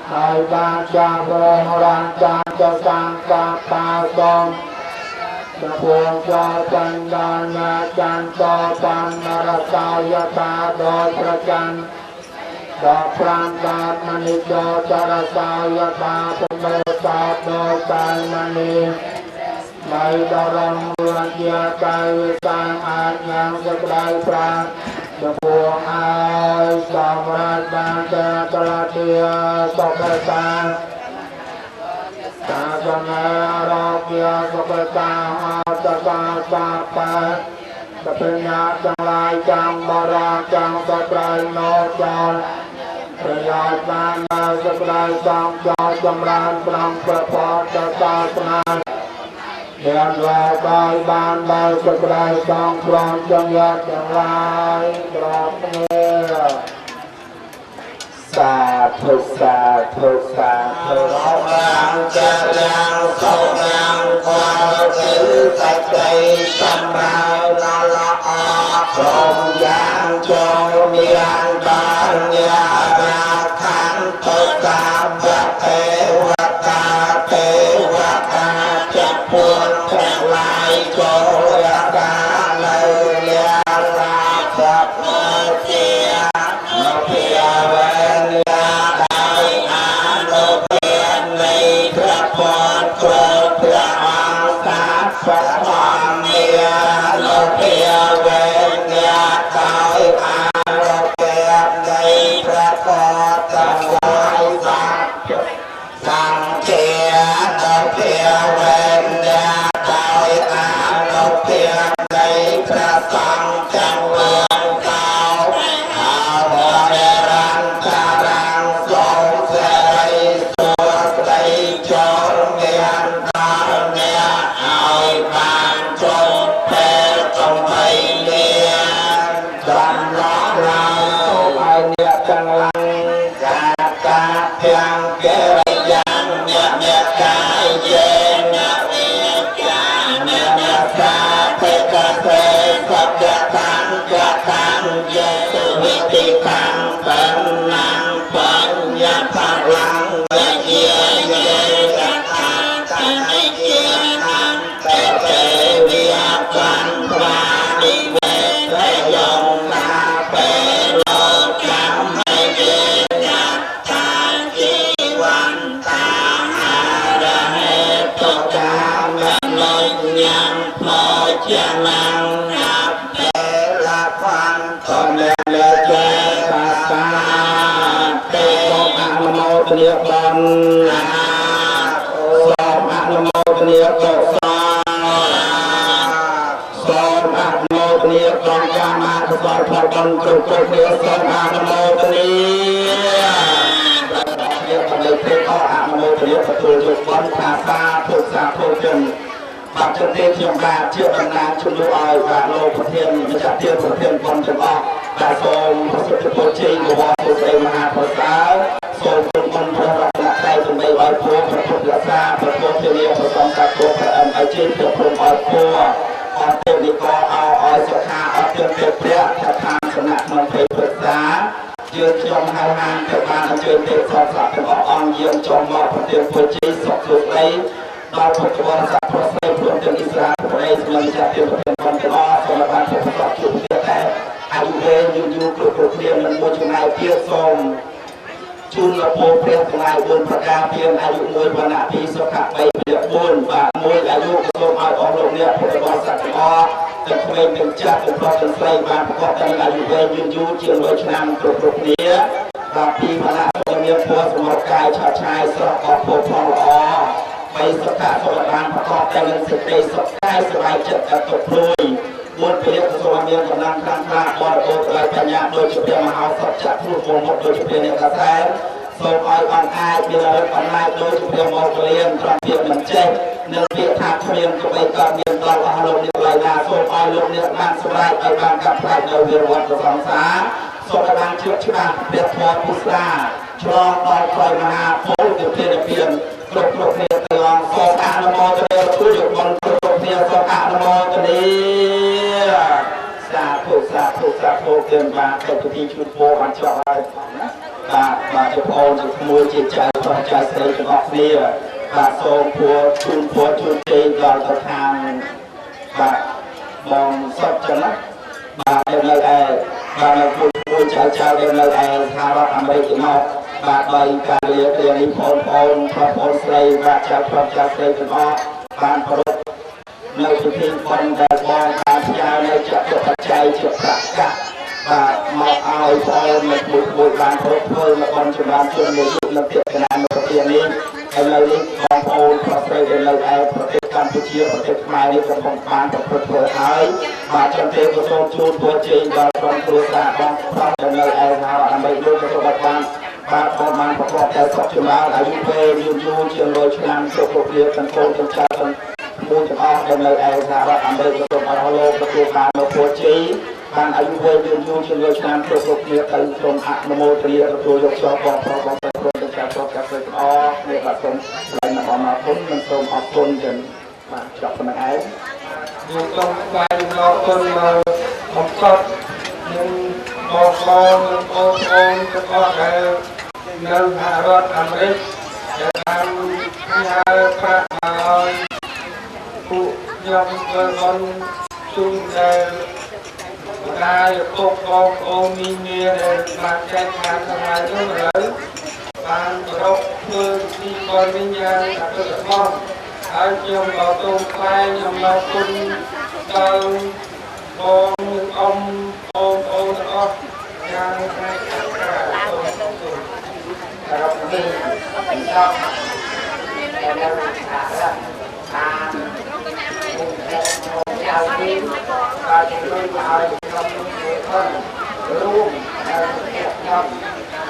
Hãy subscribe cho kênh Ghiền Mì Gõ để không bỏ lỡ ជាណាងណាប់លាខានតលេលេជាសាសាទេសូមអនុមោទនាបានសូមអនុមោទនាកុសលសូមអនុមោទនាក្នុងកាមាកុសលផលបុណ្យគ្រប់គ្នាសូមអនុមោទនាយើងបានទេអរអនុមោទនាទទួលយកបុណ្យថាសាធុសាធុជនបាទជម្រាបខ្ញុំបាទជាតំណាងជំនួសឲ្យបាទលោកប្រធានម្ចាស់ទានប្រធានបុណ្យទាំងអស់ដែលសូមប្រសិទ្ធពរជ័យវត្តសុស្ដីមហាប្រសើរសូមគុណបុណ្យព្រះរតនត្រ័យដើម្បីឲ្យព្រមប្រពុទ្ធរក្សាប្រពុទ្ធធានាប្រសំកាត់ព្រមព្រះអង្គឲ្យជ័យព្រះព្រមឲ្យព្រមអរទេវនិកឲ្យសុខាអរទានទេព្រះថាឋានសំណាក់ក្នុងព្រះព្រឹក្សា យើងខ្ញុំហៅហានទៅបានអញ្ជើញទេពសាស្ត្រទាំងអស់អង្គយើងចូលមកប្រទានពរជ័យសុខសុខស្ដីដល់ពុទ្ធបរិស័ទប្រសិទ្ធព្រមទាំងអ៊ីស្រាអែលប្រទេសសម្រាប់ចាត់ទានប្រធានបុណ្យទាំងអស់សូមបានពុទ្ធបរិស័ទជួបគ្នាតែអាយុវែងយូរយូរគ្រប់គ្នាមិនមួយចំណាយទៀតសូមជូនលោកពោព្រះទាំងឡាយ4ប្រការទានអាយុ1វណ្ណៈ2សុខៈ3ព្រះ4បាទ1អាយុសូមឲ្យអស់លោកអ្នកពុទ្ធបរិស័ទទាំងអស់ទាំងក្មេងទាំងចាស់ទាំងប្រុសទាំងស្រីបានប្រកបដោយអាយុវែងយូរយូរជាង100ឆ្នាំគ្រប់គ្នាបាទ2វណ្ណៈសូមមានពណ៌សម្បត្តិកាយឆាតឆាយស្រស់អស់ពោផងល្អ3សុខៈសូមបានប្រកបដោយនឹងសេចក្តីសុខកាយសុខចិត្តអត់ទុក្ខព្រួយ4ព្រះសូមមានកម្លាំងខ្លាំងក្លាបរិបូរណ៍ដោយបញ្ញាដោយជាព្រះមហោសថចាក់ព្រោះមុខដោយជាព្រះអ្នកកសែសូមឲ្យអង្គអាចមានរឹកអំណាចដោយជាព្រះមកលៀនត្រង់ភាពមិនចេះនិងពាក្យថាគ្មានក្បៃកើតមានដល់អស់លោកអ្នកឡើយណាសូមឲ្យលោកអ្នកបានសម្រេចឲ្យបានកាប់ផ្លាច់នៅវិរវត្តសង្សារសូមឲ្យបានជឿច្បាស់ព្រះធម៌ពុស្សាឆ្លងដល់ក្រោយមហាពលគឺព្រះនិព្វានគ្រប់គ្នាទាំងអស់សូមអនុមោទនាជួយយកបុណ្យគ្រប់គ្នាសូមអនុមោទនាសាធុសាធុសាធុគិនបានទៅពិធីជួបពរបានចប់ហើយណាបាទជាបងជាក្មួយជាចៅប្រុសចៅស្រីទាំងអស់គ្នាបាទសូមពួរជូនជ័យដល់ទៅខាងបាទបងសុខចឹងណាបាទនៅឯបាទនៅមួយចៅដែលនៅឯសហរដ្ឋអាមេរិកមកបាទបីការលាគ្រានេះបងប្អូនស្រីបាទចៅប្រុសចៅស្រីទាំងអស់បានប្រពនៅពិធីបុណ្យដែលបងបានផ្ញើនៅចតុបច្ច័យជាប្រកាសបាទមកឲ្យបងនៅមួយបានគ្រប់ធ្វើនៅបុណ្យចម្រើនជូននៅយុគនៅពាក្យកណានៅប្រទេសនេះហើយនៅនេះបងប្អូនប្រុសស្រីដែលនៅឯប្រទេសកម្ពុជាប្រទេសខ្មែរនេះកំពុងបានប្រព្រឹត្តធ្វើហើយបាទចំទេក៏សូមជូនពរជ័យដល់ក្រុមគ្រួសារបងប្រុសដែលនៅឯសហរដ្ឋអាមេរិកនោះក៏សូមបានបានប្រកបតែសុខចម្រើនអាយុវែងយូរជាង100ឆ្នាំគ្រប់គ្នាទាំងកូនទាំងចៅទាំងមួយទាំងអស់ដែលនៅឯសហរដ្ឋអាមេរិកសូមឲ្យអស់លោកទទួលបាននូវពរជ័យបានអាយុវែងយូរជាង100ឆ្នាំគ្រប់គ្នាទៅសូមអនុមោទនាទទួលយកចោលបងប្រុសបងស្រីក្រុមទាំងចៅប្រុសចៅស្រីទាំងអស់នេះបាទសូមថ្លែងអំណរគុណនិងសូមអរគុណទាំងបាទចប់ប៉ុណ្ណឹងឯងយើងសូមថ្លែងអំណរគុណមកបំផុតនឹងបងប្អូនទាំងអស់ដែលនៅសហរដ្ឋអាមេរិកដែលបានហៅប្រាក់ឲ្យពួកខ្ញុំធ្វើបុណ្យជូនដែលដែលពុកបងប្អូនមីងាដែលបានចែកខាងខាងហើយនោះឥឡូវបានប្រកធ្វើពីបុណ្យវិញយ៉ាងអត់ទៅបងហើយខ្ញុំក៏សូមថ្លែងអំណរគុណដល់បងនិងអ៊ំបងប្អូនទាំងអស់យ៉ាងណាស់សូមครับนี่ชอบแต่เราขาดการยาวนี้การจะรู้ว่าเราต้องรู้ชอบ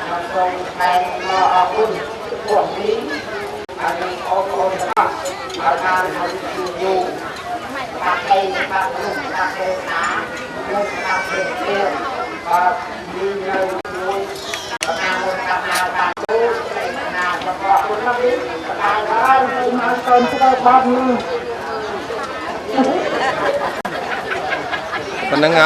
มันตรงแทนมาเอาคุณพวกนี้อันนี้โอ้โหครับอาจารย์เขาอยู่ปากเองปากลุ่มปากเองหาลุ่มปากเองเตี้ยปากมีเงินรวยปากเงินปากนาปากตู้นาปากคนละนิดปากอะไรมันเกินที่เราทำนี่เป็นยังไง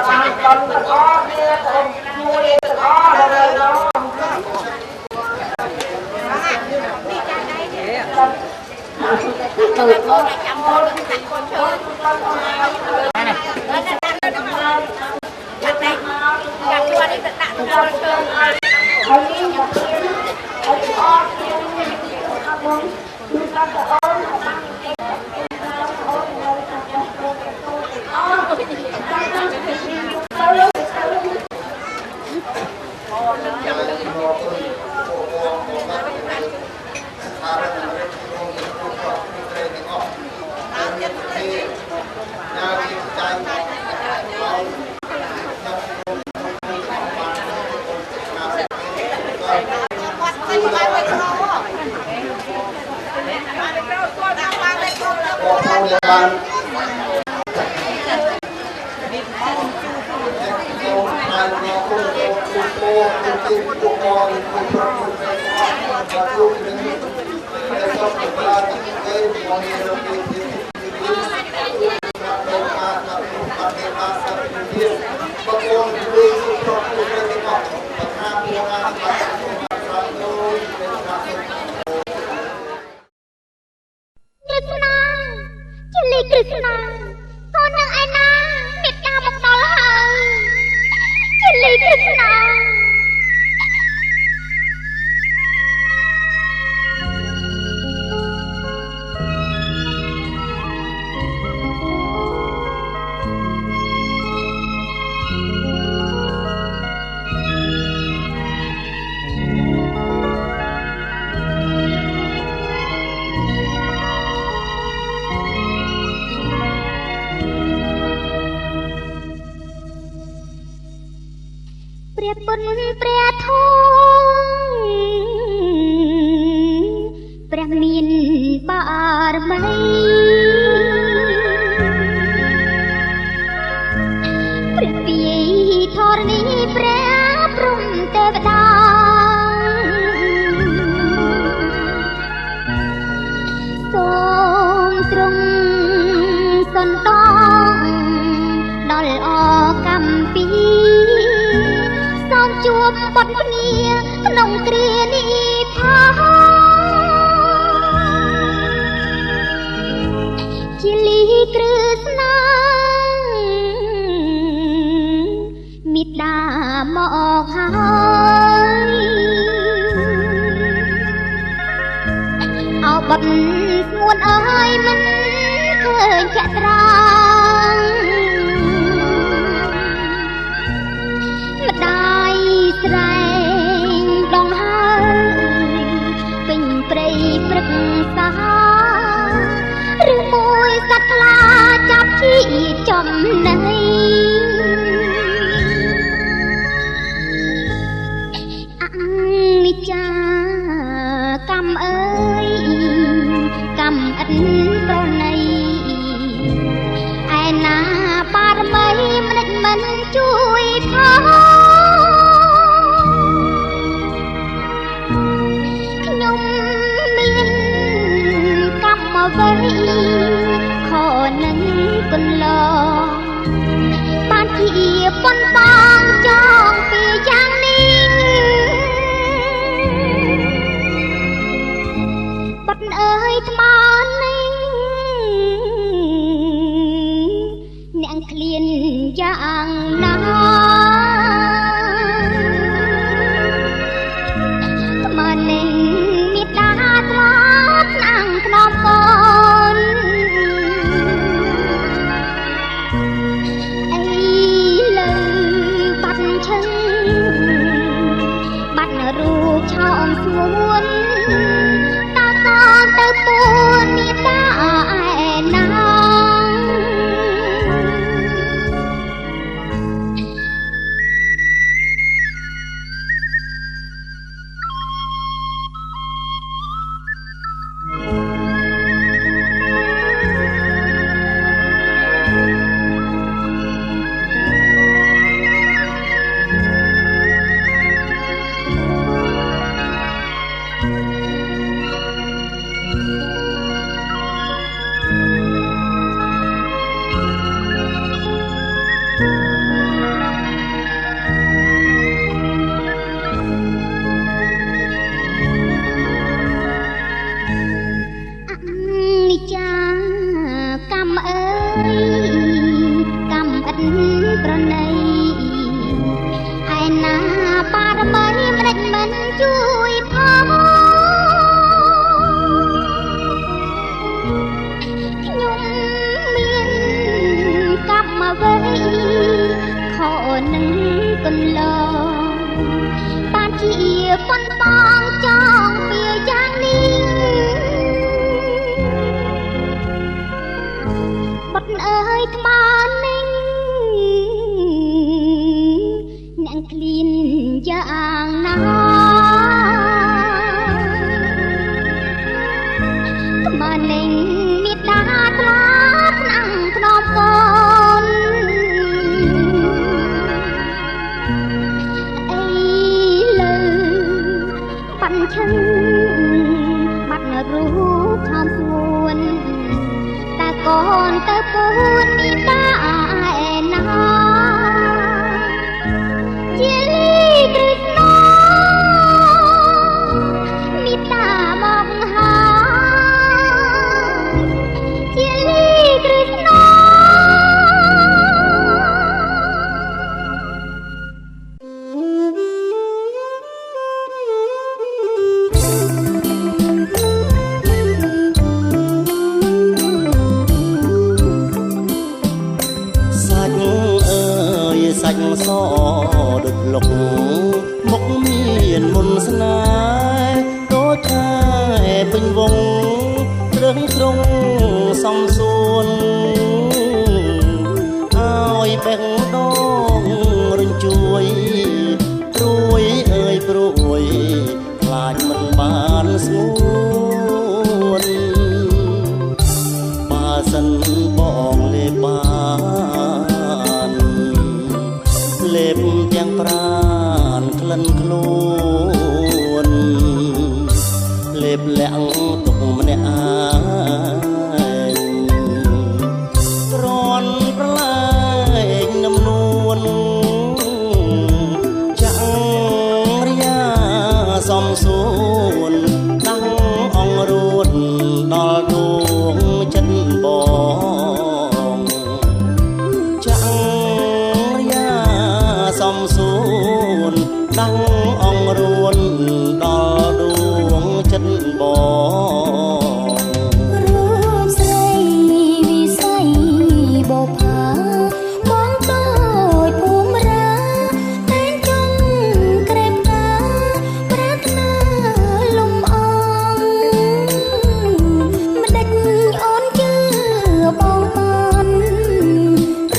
Hãy subscribe cho kênh Ghiền Mì Gõ để không bỏ lỡ những video hấp dẫn បានकृष्णा con nương ai na miệt ca một đó là chân lý कृष्णाปุณเปรียทองព្រះមានបារមីព្រះពីធរណីព្រះព្រំទេវតាសូមទ្រង់សន្តងដល់អកម្ពីជួបបត់គ្នាក្នុងគ្រានេះផងជាលីគ្រឹស្ណាមេត្តាមកហើយអោបត់ស្ងួនអើយមិនឃើញចត្រាម្ដាយស្រែងដងហើយពេញព្រៃព្រឹកសាឬមួយសត្វខ្លាចាប់ជីចំណៃអនិច្ចាកម្មអើយកម្មឥតប្រណីឯណាបារមីមិនជួយផងអ្វីខនឹងគុណឡងបានជាប៉ុនបងចងពីយ៉ាងនេះបាត់អើយថ្មនេះអ្នកឃ្លានយ៉ាងណាថ្មនេះមេត្តាថ្លាឆ្នាំងខ្នងកនអីលើបាត់ឈឹងបាត់រូបឆោមស្ងួនតើតទៅពួនមេត្តាឯណាប៉ុនបងចងពីយ៉ាងនេះបាត់អើយថ្មនេះអ្នកឃ្លានយ៉ាងណាថ្មនេះមេត្តាថ្លា សាច់សដូចលុកមុខមានមុនស្នេហ៍ដូចខែពេញវងត្រឹងត្រង់សំសួនឲ្យបេះដូងរញ្ជួយព្រួយអើយព្រួយខ្លាចមិនបានស្ងួនបើសិនបងលេបបានលេបទាំងប្រានក្លិនខ្លួនលេបលាក់ទុកម្នាក់ឯងក្រនប្រឡាយនំនួនចាក់រិយាសំសួនដាំងអងរួនដល់ដួងចិត្តបងចាក់រិយាសំសួនដាំងអងរួនដល់ដួងចិត្តបងរូបស្រីវិស័យបោផាបងតូចភូមិរាតែងចង់ក្រែបតាប្រាថ្នាលំអងមិនដេចអូនជឿបងបាន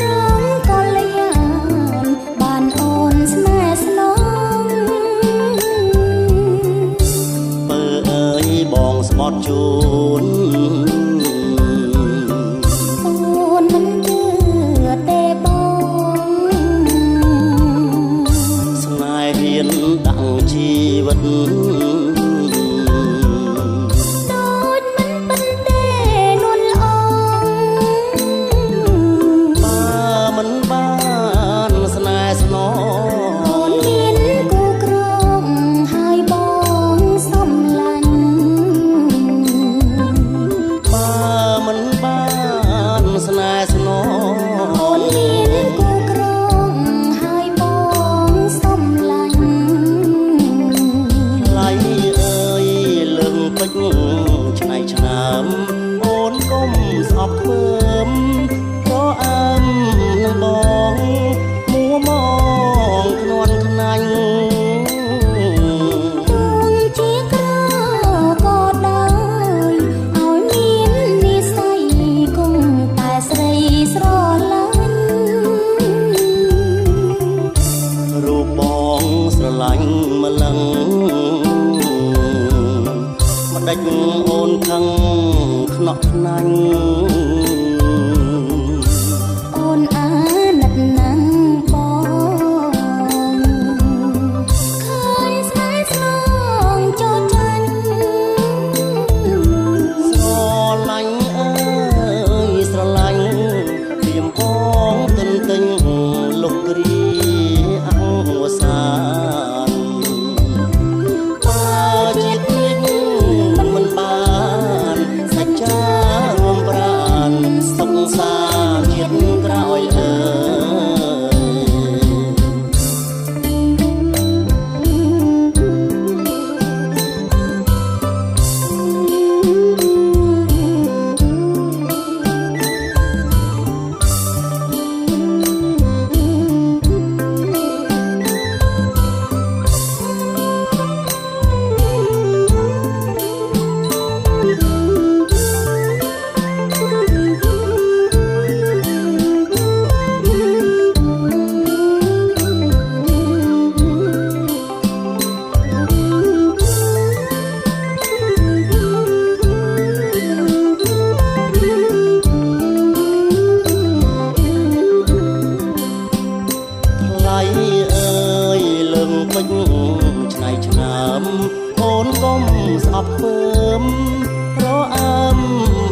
រងកល្យានបានអូនស្នេហ៍ស្នងមើអើយបងស្បត់ជូនអូនមិនជឿទេបងស្នេហ៍ហ៊ានដាក់ជីវិតដូចមិនពិតទេនួនល្អបើមិនបានស្នេហ៍ស្នងអូនមានគូក្រងហើយបងសំឡាញ់បើមិនបានស្នេហ៍ស្នងអូនមានគូក្រងហើយបងសំឡាញ់ថ្លៃអើយលឹងពេជ្រឆ្នៃឆ្នាំ អូនកុំស្អប់ខ្វើមក៏អើមនឹងបងមួមកខ្នាន់ខ្នាញ់ទូងជាក្រក៏ដោយឲ្យមាននិស័យគង់តែស្រីស្រឡាញ់រូបបងស្រឡាញ់ម្លឹងមិនដេចអូនខឹងខ្នក់ខ្នាញ់អូនអាណិតណាស់បងឃើញស្នេហ៍ស្នងចូលចាញ់ស្រឡាញ់អើយស្រឡាញ់ព្រៀមផងទន្ទិញលុកគ្រីអង្វសានបើជាតិនេះមិនបានសច្ចារួមប្រានសុខសាន្តជាតិក្រោយអើថ្លៃអើយលឹងពេញឆ្នៃឆ្នាំអូនកុំស្អប់ខ្វើមរអើម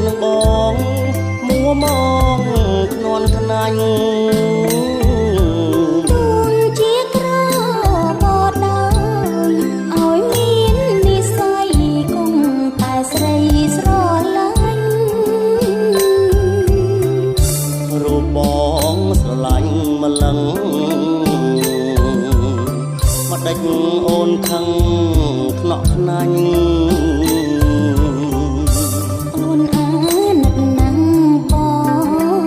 នឹងបងមួមកខ្នាន់ខ្នាញ់ទូងជាក្រក៏ដោយឲ្យមាននិស័យគង់តែស្រីស្រឡាញ់រូបបងស្រឡាញ់ម្លឹងមិនដេចអូនខឹងខ្នក់ខ្នាញ់អូនអាណិតណាស់បង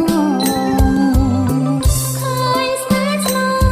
ឃើញស្នេហ៍ស្នង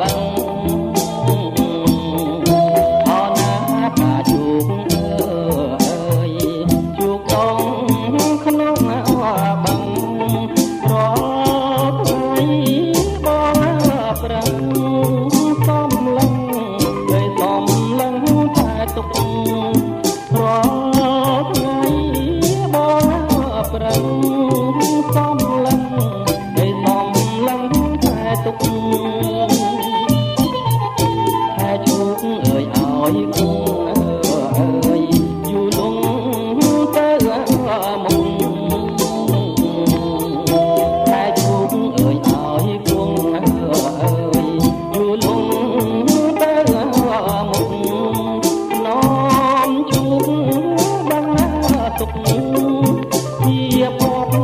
Hãy subscribe cho kênh Ghiền Mì Gõ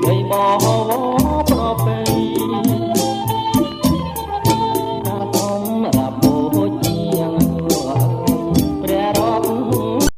để không bỏ lỡ